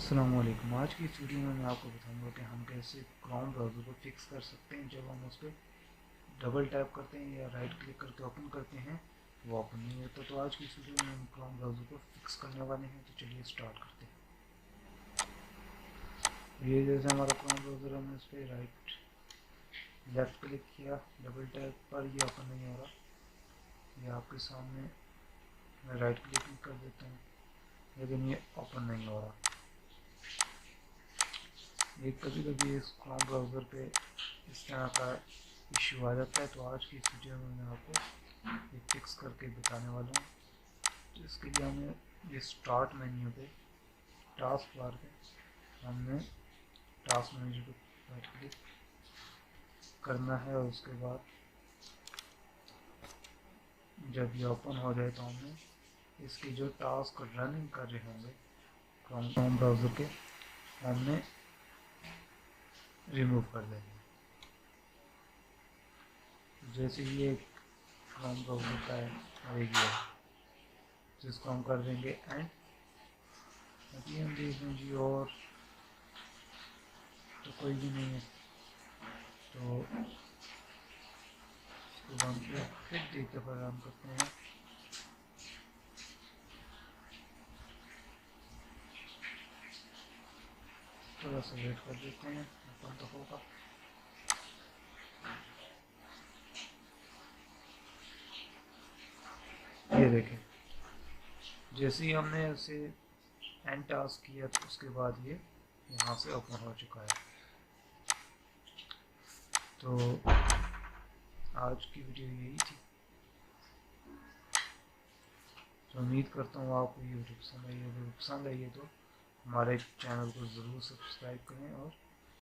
अस्सलाम वालेकुम। आज की इस वीडियो में मैं आपको बताऊंगा कि हम कैसे क्रोम ब्राउज़र को फिक्स कर सकते हैं। जब हम उस पर डबल टैप करते हैं या राइट क्लिक करके ओपन करते हैं वो ओपन नहीं होता। तो आज की इस वीडियो में हम क्रोम ब्राउज़र को फिक्स करने वाले हैं। तो चलिए स्टार्ट करते हैं। ये जैसे हमारा क्रोम ब्राउज़र, हमने उस पर राइट लेफ़्ट क्लिक किया, डबल टैप पर ये ओपन नहीं हो रहा। ये आपके सामने मैं राइट क्लिक कर देता हूँ, लेकिन ये ओपन नहीं हो रहा। ये कभी कभी इस क्रोम ब्राउज़र पे इस तरह का इश्यू आ जाता है। तो आज की इस वीडियो में मैं आपको ये फिक्स करके बताने वाला हूँ। तो इसके लिए हमें ये स्टार्ट मेन्यू पे टास्क बार पे हमने टास्क मैनेजर पे राइट क्लिक करना है, और उसके बाद जब ये ओपन हो जाए तो हमें इसके जो टास्क रनिंग कर रहे होंगे क्रोम ब्राउज़र के, हमने रिमूव कर देंगे। जैसे ये क्रोम ब्राउज़र का है ये, जिसको हम कर देंगे एंड। अभी हम देख लें जी, और तो कोई भी नहीं है, तो इसको हम फिर एक दफ़ा रन करते हैं। थोड़ा सा वेट कर देते हैं, ओपन तो होगा। ये देखें, जैसे ही हमने उसे एंड टास्क किया तो उसके बाद ये यहाँ से ओपन हो चुका है। तो आज की वीडियो यही थी। तो उम्मीद करता हूँ आपको ये वीडियो पसंद आई। अगर पसंद आई है तो हमारे चैनल को ज़रूर सब्सक्राइब करें और